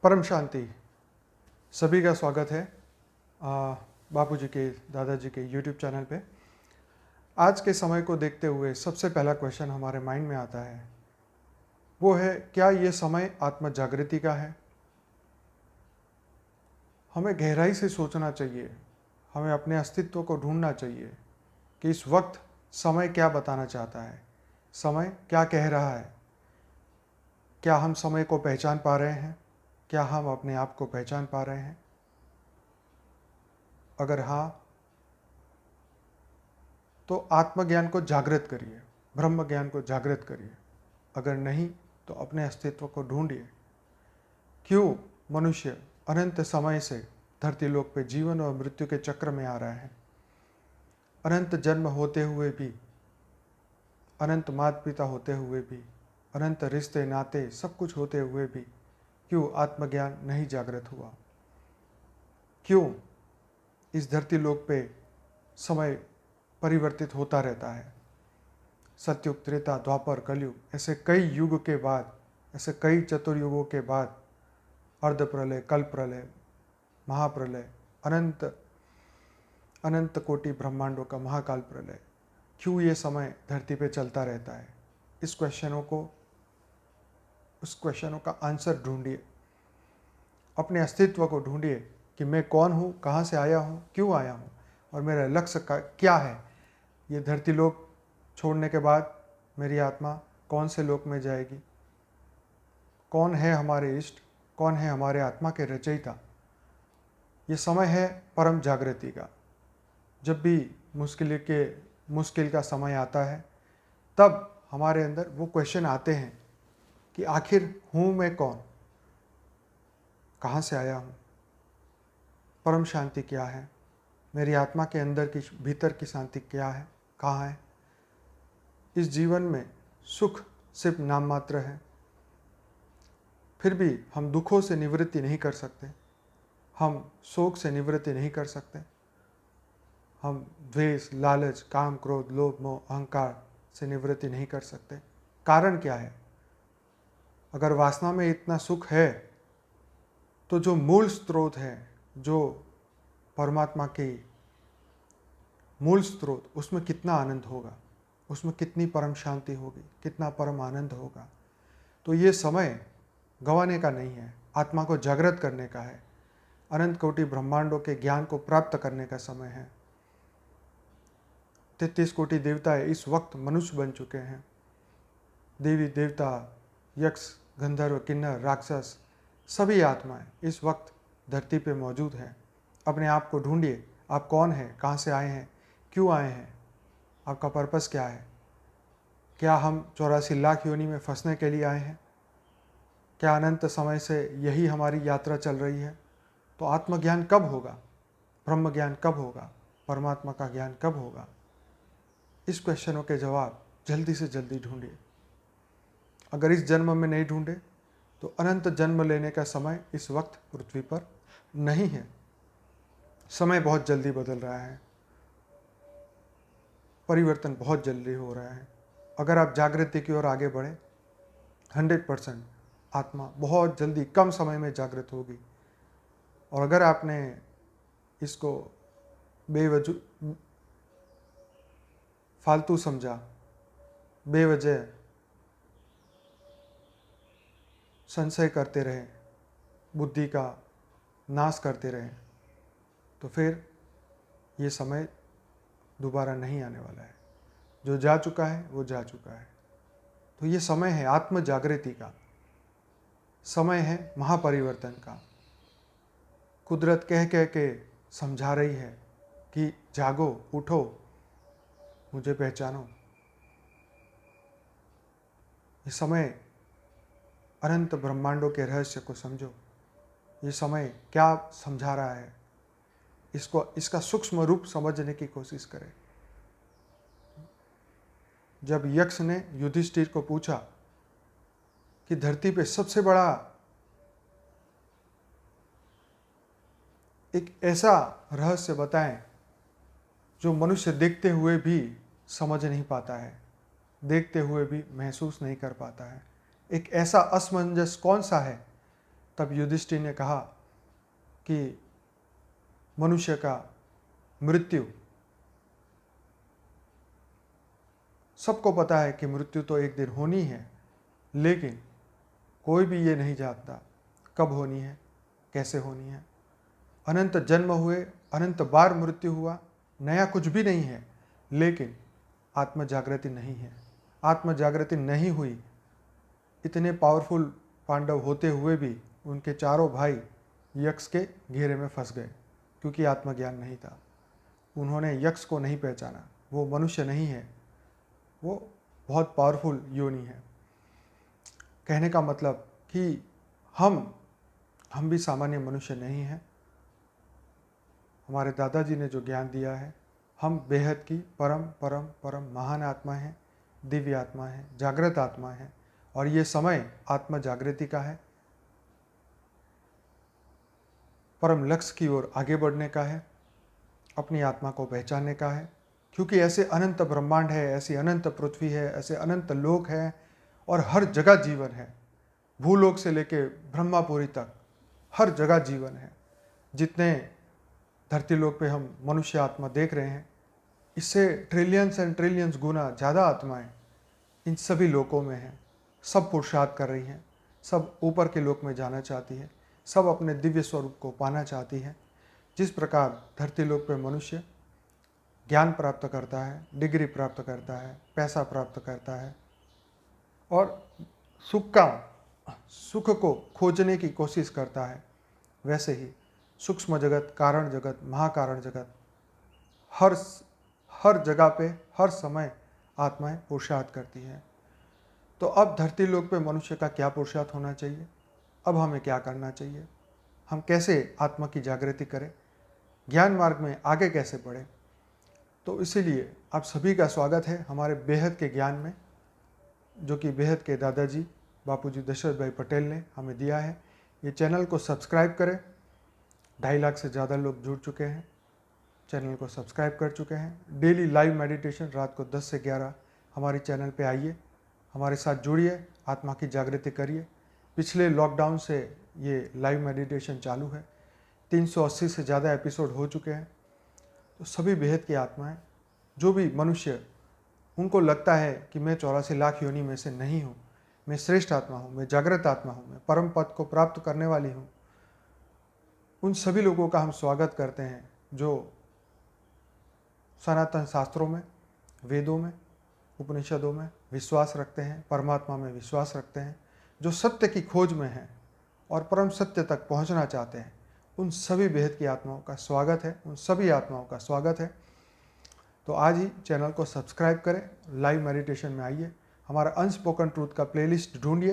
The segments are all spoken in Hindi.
परम शांति। सभी का स्वागत है बापूजी के दादाजी के YouTube चैनल पे। आज के समय को देखते हुए सबसे पहला क्वेश्चन हमारे माइंड में आता है, वो है क्या ये समय आत्म जागृति का है। हमें गहराई से सोचना चाहिए, हमें अपने अस्तित्व को ढूंढना चाहिए कि इस वक्त समय क्या बताना चाहता है, समय क्या कह रहा है। क्या हम समय को पहचान पा रहे हैं? क्या हम अपने आप को पहचान पा रहे हैं? अगर हाँ, तो आत्मज्ञान को जागृत करिए, ब्रह्म ज्ञान को जागृत करिए। अगर नहीं, तो अपने अस्तित्व को ढूंढिए। क्यों मनुष्य अनंत समय से धरती लोक पे जीवन और मृत्यु के चक्र में आ रहा है? अनंत जन्म होते हुए भी, अनंत माता पिता होते हुए भी, अनंत रिश्ते नाते सब कुछ होते हुए भी क्यों आत्मज्ञान नहीं जागृत हुआ? क्यों इस धरती लोक पे समय परिवर्तित होता रहता है? सतयुग, त्रेता, द्वापर, कलयुग, ऐसे कई युग के बाद, ऐसे कई चतुर्युगों के बाद अर्ध प्रलय, कल प्रलय, महाप्रलय, अनंत अनंत कोटि ब्रह्मांडों का महाकाल प्रलय, क्यों ये समय धरती पे चलता रहता है? उस क्वेश्चनों का आंसर ढूंढिए। अपने अस्तित्व को ढूंढिए कि मैं कौन हूँ, कहाँ से आया हूँ, क्यों आया हूँ और मेरा लक्ष्य क्या है। ये धरती लोक छोड़ने के बाद मेरी आत्मा कौन से लोक में जाएगी? कौन है हमारे इष्ट? कौन है हमारे आत्मा के रचयिता? ये समय है परम जागृति का। जब भी मुश्किल का समय आता है, तब हमारे अंदर वो क्वेश्चन आते हैं कि आखिर हूँ मैं कौन, कहाँ से आया हूँ, परम शांति क्या है, मेरी आत्मा के अंदर की भीतर की शांति क्या है, कहाँ है। इस जीवन में सुख सिर्फ नाम मात्र है, फिर भी हम दुखों से निवृत्ति नहीं कर सकते, हम शोक से निवृत्ति नहीं कर सकते, हम द्वेष, लालच, काम, क्रोध, लोभ, मोह, अहंकार से निवृत्ति नहीं कर सकते। कारण क्या है? अगर वासना में इतना सुख है, तो जो मूल स्रोत है, जो परमात्मा की मूल स्रोत, उसमें कितना आनंद होगा, उसमें कितनी परम शांति होगी, कितना परम आनंद होगा। तो ये समय गंवाने का नहीं है, आत्मा को जागृत करने का है। अनंत कोटि ब्रह्मांडों के ज्ञान को प्राप्त करने का समय है। 33 कोटि देवताएं इस वक्त मनुष्य बन चुके हैं। देवी देवता, यक्ष, गंधर्व, किन्नर, राक्षस, सभी आत्माएं इस वक्त धरती पे मौजूद हैं। अपने आप को ढूंढिए, आप कौन हैं, कहाँ से आए हैं, क्यों आए हैं, आपका पर्पस क्या है। क्या हम 84 लाख योनि में फंसने के लिए आए हैं? क्या अनंत समय से यही हमारी यात्रा चल रही है? तो आत्मज्ञान कब होगा, ब्रह्म ज्ञान कब होगा, परमात्मा का ज्ञान कब होगा? इस क्वेश्चनों के जवाब जल्दी से जल्दी ढूंढिए। अगर इस जन्म में नहीं ढूंढे, तो अनंत जन्म लेने का समय इस वक्त पृथ्वी पर नहीं है। समय बहुत जल्दी बदल रहा है, परिवर्तन बहुत जल्दी हो रहा है। अगर आप जागृति की ओर आगे बढ़े, 100% आत्मा बहुत जल्दी कम समय में जागृत होगी। और अगर आपने इसको बेवजह फालतू समझा, बेवजह संशय करते रहे, बुद्धि का नाश करते रहे, तो फिर ये समय दोबारा नहीं आने वाला है। जो जा चुका है वो जा चुका है। तो ये समय है आत्म जागृति का, समय है महापरिवर्तन का। कुदरत कह कह के समझा रही है कि जागो, उठो, मुझे पहचानो। ये समय अनंत ब्रह्मांडों के रहस्य को समझो। ये समय क्या समझा रहा है, इसका सूक्ष्म रूप समझने की कोशिश करें। जब यक्ष ने युधिष्ठिर को पूछा कि धरती पे सबसे बड़ा एक ऐसा रहस्य बताएं जो मनुष्य देखते हुए भी समझ नहीं पाता है, देखते हुए भी महसूस नहीं कर पाता है, एक ऐसा असमंजस कौन सा है तब युधिष्ठिर ने कहा कि मनुष्य का मृत्यु, सबको पता है कि मृत्यु तो एक दिन होनी है, लेकिन कोई भी ये नहीं जानता कब होनी है, कैसे होनी है। अनंत जन्म हुए, अनंत बार मृत्यु हुआ, नया कुछ भी नहीं है, लेकिन आत्म जागृति नहीं है। आत्म जागृति नहीं हुई, इतने पावरफुल पांडव होते हुए भी उनके चारों भाई यक्ष के घेरे में फंस गए, क्योंकि आत्मज्ञान नहीं था। उन्होंने यक्ष को नहीं पहचाना, वो मनुष्य नहीं है, वो बहुत पावरफुल योनि है। कहने का मतलब कि हम भी सामान्य मनुष्य नहीं हैं। हमारे दादाजी ने जो ज्ञान दिया है, हम बेहद की परम परम परम महान आत्मा हैं, दिव्य आत्मा है, जागृत आत्मा है, और ये समय आत्म जागृति का है, परम लक्ष्य की ओर आगे बढ़ने का है, अपनी आत्मा को पहचानने का है। क्योंकि ऐसे अनंत ब्रह्मांड है, ऐसी अनंत पृथ्वी है, ऐसे अनंत लोक हैं, और हर जगह जीवन है। भूलोक से लेके ब्रह्मापुरी तक हर जगह जीवन है। जितने धरती लोक पे हम मनुष्य आत्मा देख रहे हैं, इससे ट्रिलियंस एंड ट्रिलियंस गुना ज़्यादा आत्माएं इन सभी लोकों में हैं। सब पुरुषार्थ कर रही हैं, सब ऊपर के लोक में जाना चाहती है, सब अपने दिव्य स्वरूप को पाना चाहती है। जिस प्रकार धरती लोक पे मनुष्य ज्ञान प्राप्त करता है, डिग्री प्राप्त करता है, पैसा प्राप्त करता है और सुख को खोजने की कोशिश करता है, वैसे ही सूक्ष्म जगत, कारण जगत, महाकारण जगत, हर जगह पे हर समय आत्माएं पुरुषार्थ करती हैं। तो अब धरती लोक पे मनुष्य का क्या पुरुषार्थ होना चाहिए? अब हमें क्या करना चाहिए? हम कैसे आत्मा की जागृति करें? ज्ञान मार्ग में आगे कैसे बढ़ें? तो इसीलिए आप सभी का स्वागत है हमारे बेहद के ज्ञान में, जो कि बेहद के दादाजी बापूजी दशरथ भाई पटेल ने हमें दिया है। ये चैनल को सब्सक्राइब करें। 2.5 लाख से ज़्यादा लोग जुड़ चुके हैं, चैनल को सब्सक्राइब कर चुके हैं। डेली लाइव मेडिटेशन रात को 10 से 11 हमारे चैनल पे आइए, हमारे साथ जुड़िए, आत्मा की जागृति करिए। पिछले लॉकडाउन से ये लाइव मेडिटेशन चालू है, 380 से ज़्यादा एपिसोड हो चुके हैं। तो सभी बेहद की आत्माएं, जो भी मनुष्य उनको लगता है कि मैं 84 लाख योनि में से नहीं हूँ, मैं श्रेष्ठ आत्मा हूँ, मैं जागृत आत्मा हूँ, मैं परम पद को प्राप्त करने वाली हूँ, उन सभी लोगों का हम स्वागत करते हैं जो सनातन शास्त्रों में, वेदों में, उपनिषदों में विश्वास रखते हैं, परमात्मा में विश्वास रखते हैं, जो सत्य की खोज में हैं और परम सत्य तक पहुंचना चाहते हैं। उन सभी बेहद की आत्माओं का स्वागत है, उन सभी आत्माओं का स्वागत है। तो आज ही चैनल को सब्सक्राइब करें, लाइव मेडिटेशन में आइए, हमारा अनस्पोकन ट्रूथ का प्लेलिस्ट ढूंढिए।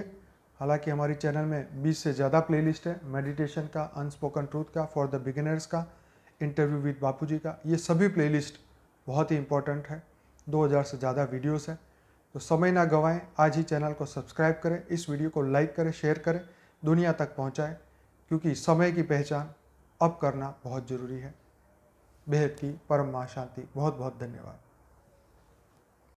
हालांकि हमारी चैनल में 20 से ज़्यादा प्लेलिस्ट है, मेडिटेशन का, अनस्पोकन ट्रूथ का, फॉर द बिगिनर्स का, इंटरव्यू विद बापूजी का। ये सभी प्लेलिस्ट बहुत ही इंपॉर्टेंट है, 2000 से ज़्यादा वीडियोस हैं। तो समय ना गंवाएं, आज ही चैनल को सब्सक्राइब करें, इस वीडियो को लाइक करें, शेयर करें, दुनिया तक पहुंचाएं, क्योंकि समय की पहचान अब करना बहुत ज़रूरी है। बेहद की परम मां शांति। बहुत बहुत धन्यवाद।